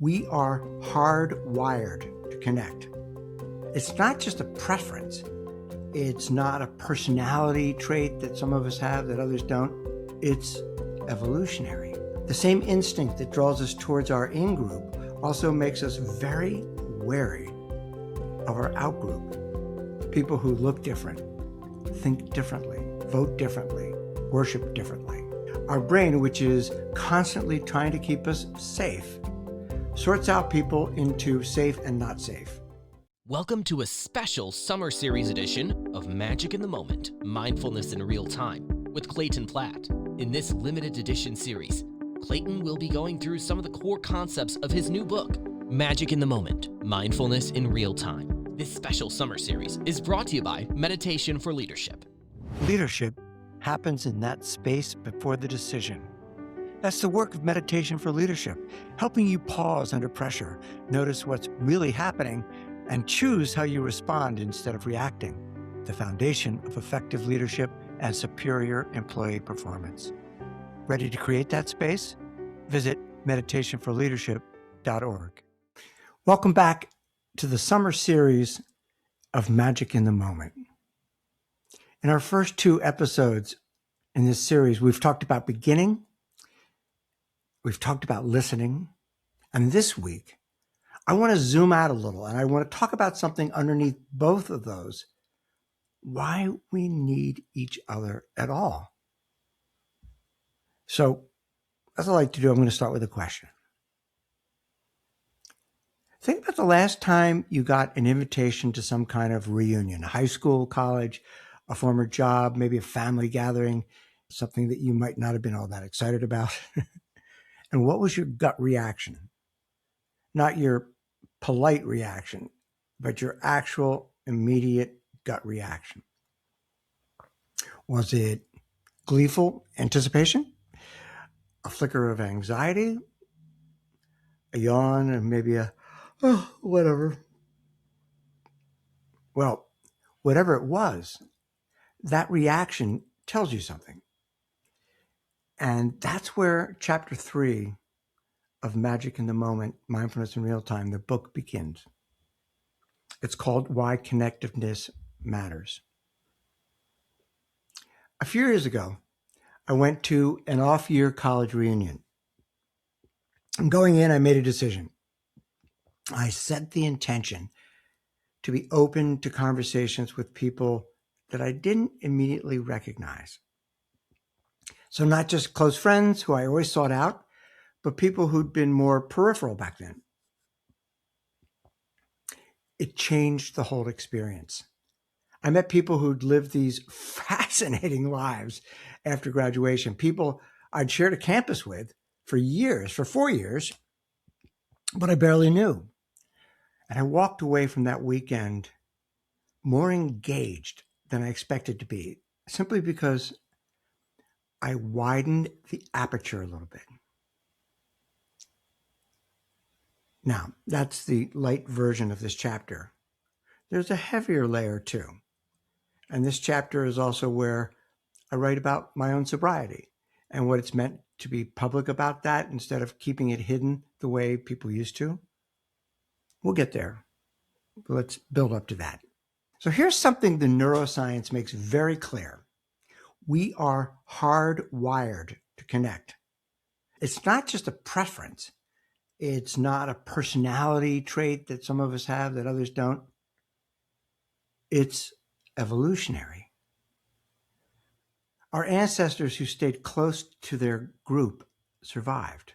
We are hardwired to connect. It's not just a preference. It's not a personality trait that some of us have that others don't. It's evolutionary. The same instinct that draws us towards our in-group also makes us very wary of our out-group. People who look different, think differently, vote differently, worship differently. Our brain, which is constantly trying to keep us safe, sorts out people into safe and not safe. Welcome to a special summer series edition of Magic in the Moment, Mindfulness in Real Time with Clayton Platt. In this limited edition series, Clayton will be going through some of the core concepts of his new book, Magic in the Moment, Mindfulness in Real Time. This special summer series is brought to you by Meditation for Leadership. Leadership happens in that space before the decision. That's the work of Meditation for Leadership, helping you pause under pressure, notice what's really happening, and choose how you respond instead of reacting. The foundation of effective leadership and superior employee performance. Ready to create that space? Visit meditationforleadership.org. Welcome back to the summer series of Magic in the Moment. In our first two episodes in this series, we've talked about beginning, we've talked about listening, and this week, I want to zoom out a little and I want to talk about something underneath both of those, why we need each other at all. So, as I like to do, I'm going to start with a question. Think about the last time you got an invitation to some kind of reunion, high school, college, a former job, maybe a family gathering, something that you might not have been all that excited about. And what was your gut reaction? Not your polite reaction, but your actual immediate gut reaction. Was it gleeful anticipation? A flicker of anxiety? A yawn and maybe whatever. Well, whatever it was, that reaction tells you something. And that's where chapter 3 of Magic in the Moment, Mindfulness in Real Time, the book begins. It's called Why Connectedness Matters. A few years ago, I went to an off-year college reunion. And going in, I made a decision. I set the intention to be open to conversations with people that I didn't immediately recognize. So not just close friends who I always sought out, but people who'd been more peripheral back then. It changed the whole experience. I met people who'd lived these fascinating lives after graduation, people I'd shared a campus with for years, for 4 years, but I barely knew. And I walked away from that weekend more engaged than I expected to be, simply because I widened the aperture a little bit. Now, that's the light version of this chapter. There's a heavier layer too. And this chapter is also where I write about my own sobriety and what it's meant to be public about that instead of keeping it hidden the way people used to. We'll get there. But let's build up to that. So here's something the neuroscience makes very clear. We are hardwired to connect. It's not just a preference. It's not a personality trait that some of us have that others don't. It's evolutionary. Our ancestors who stayed close to their group survived.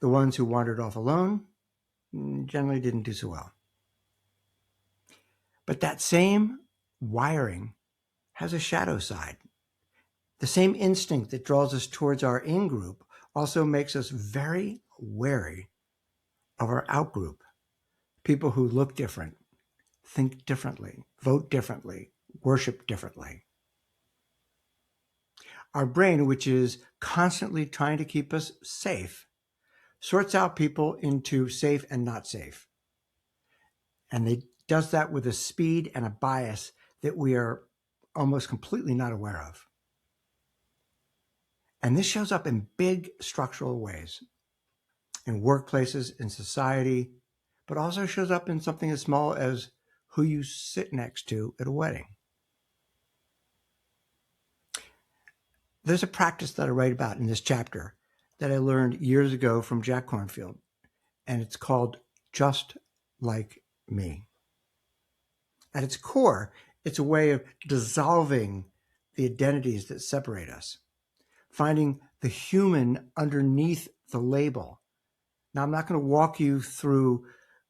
The ones who wandered off alone generally didn't do so well. But that same wiring has a shadow side. The same instinct that draws us towards our in-group also makes us very wary of our out-group. People who look different, think differently, vote differently, worship differently. Our brain, which is constantly trying to keep us safe, sorts out people into safe and not safe. And it does that with a speed and a bias that we are almost completely not aware of. And this shows up in big structural ways. in workplaces, in society, but also shows up in something as small as who you sit next to at a wedding. There's a practice that I write about in this chapter that I learned years ago from Jack Kornfield, and it's called Just Like Me. At its core, it's a way of dissolving the identities that separate us, finding the human underneath the label. Now, I'm not going to walk you through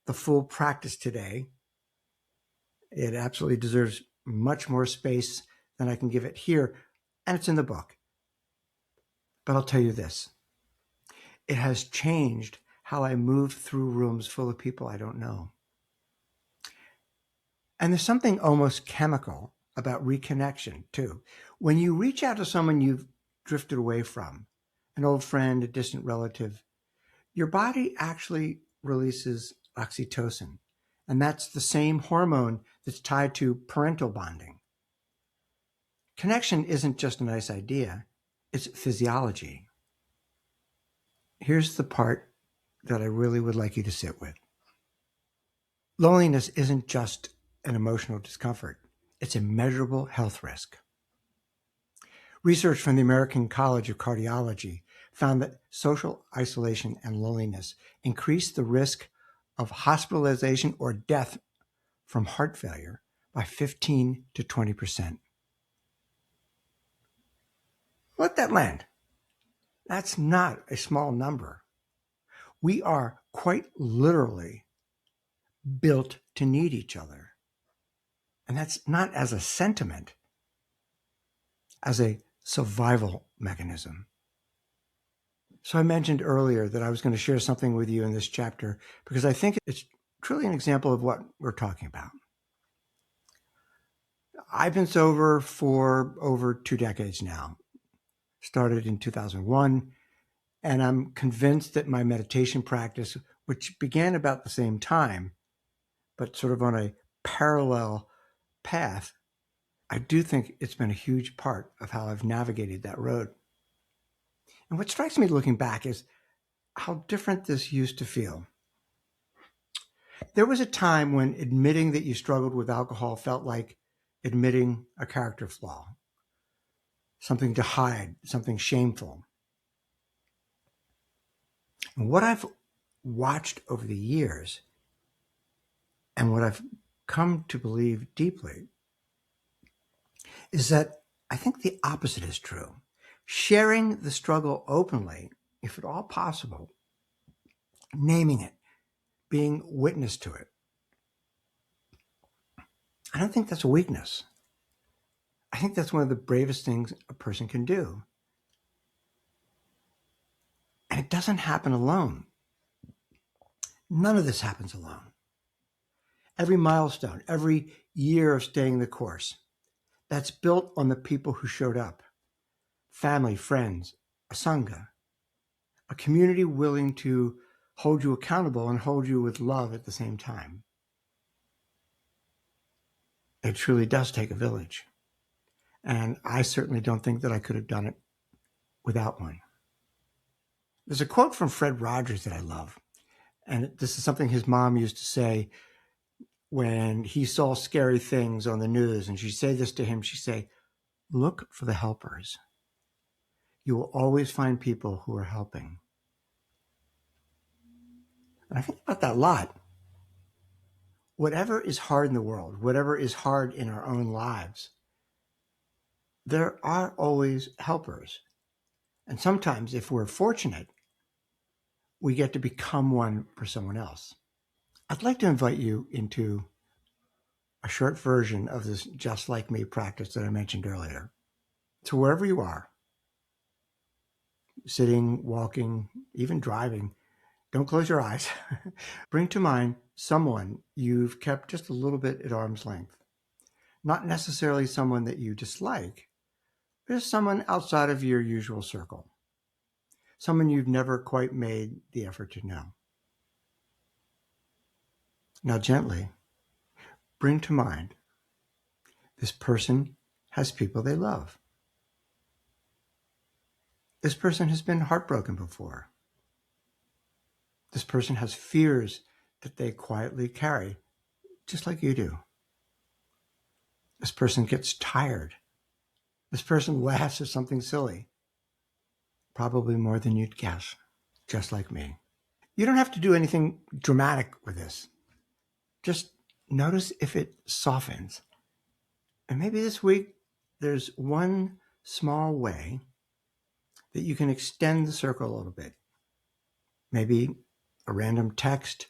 the full practice today. It absolutely deserves much more space than I can give it here, and it's in the book. But I'll tell you this. It has changed how I move through rooms full of people I don't know. And there's something almost chemical about reconnection, too. When you reach out to someone you've drifted away from, an old friend, a distant relative, your body actually releases oxytocin. And that's the same hormone that's tied to parental bonding. Connection isn't just a nice idea, it's physiology. Here's the part that I really would like you to sit with. Loneliness isn't just an emotional discomfort, it's a measurable health risk. Research from the American College of Cardiology found that social isolation and loneliness increase the risk of hospitalization or death from heart failure by 15 to 20%. Let that land. That's not a small number. We are quite literally built to need each other. And that's not as a sentiment, as a survival mechanism. So I mentioned earlier that I was going to share something with you in this chapter because I think it's truly an example of what we're talking about. I've been sober for over 2 decades now. Started in 2001, and I'm convinced that my meditation practice, which began about the same time, but sort of on a parallel path, I do think it's been a huge part of how I've navigated that road. And what strikes me looking back is how different this used to feel. There was a time when admitting that you struggled with alcohol felt like admitting a character flaw, something to hide, something shameful. And what I've watched over the years and what I've come to believe deeply is that I think the opposite is true. Sharing the struggle openly, if at all possible, naming it, being witness to it. I don't think that's a weakness. I think that's one of the bravest things a person can do. And it doesn't happen alone. None of this happens alone. Every milestone, every year of staying the course, that's built on the people who showed up. Family, friends, a sangha, a community willing to hold you accountable and hold you with love at the same time. It truly does take a village. And I certainly don't think that I could have done it without one. There's a quote from Fred Rogers that I love. And this is something his mom used to say when he saw scary things on the news. And she'd say this to him. She'd say, look for the helpers. You will always find people who are helping. And I think about that a lot. Whatever is hard in the world, whatever is hard in our own lives, there are always helpers. And sometimes, if we're fortunate, we get to become one for someone else. I'd like to invite you into a short version of this Just Like Me practice that I mentioned earlier. So wherever you are, sitting, walking, even driving, don't close your eyes. Bring to mind someone you've kept just a little bit at arm's length. Not necessarily someone that you dislike, but just someone outside of your usual circle. Someone you've never quite made the effort to know. Now gently bring to mind this person has people they love. This person has been heartbroken before. This person has fears that they quietly carry, just like you do. This person gets tired. This person laughs at something silly, probably more than you'd guess, just like me. You don't have to do anything dramatic with this. Just notice if it softens. And maybe this week there's one small way that you can extend the circle a little bit. Maybe a random text,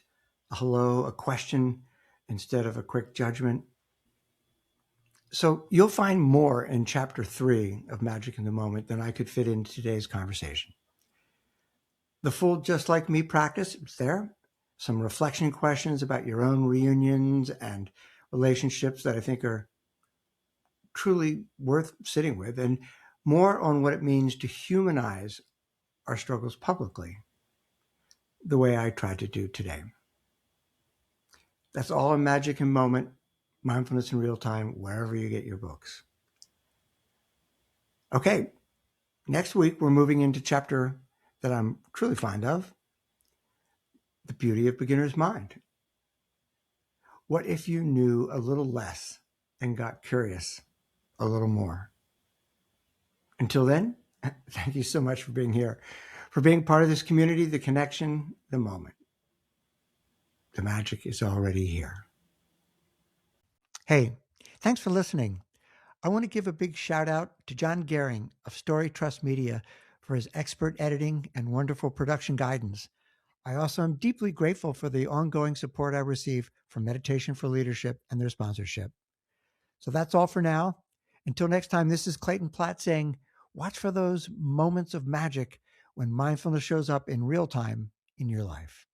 a hello, a question instead of a quick judgment. So you'll find more in chapter 3 of Magic in the Moment than I could fit into today's conversation. The full Just Like Me practice is there. Some reflection questions about your own reunions and relationships that I think are truly worth sitting with, and more on what it means to humanize our struggles publicly, the way I tried to do today. That's all in Magic in Moment, Mindfulness in Real Time, wherever you get your books. Okay, next week we're moving into chapter that I'm truly fond of, The Beauty of Beginner's Mind. What if you knew a little less and got curious a little more? Until then, thank you so much for being here, for being part of this community, the connection, the moment. The magic is already here. Hey, thanks for listening. I want to give a big shout out to John Gehring of Story Trust Media for his expert editing and wonderful production guidance. I also am deeply grateful for the ongoing support I receive from Meditation for Leadership and their sponsorship. So that's all for now. Until next time, this is Clayton Platt saying, watch for those moments of magic when mindfulness shows up in real time in your life.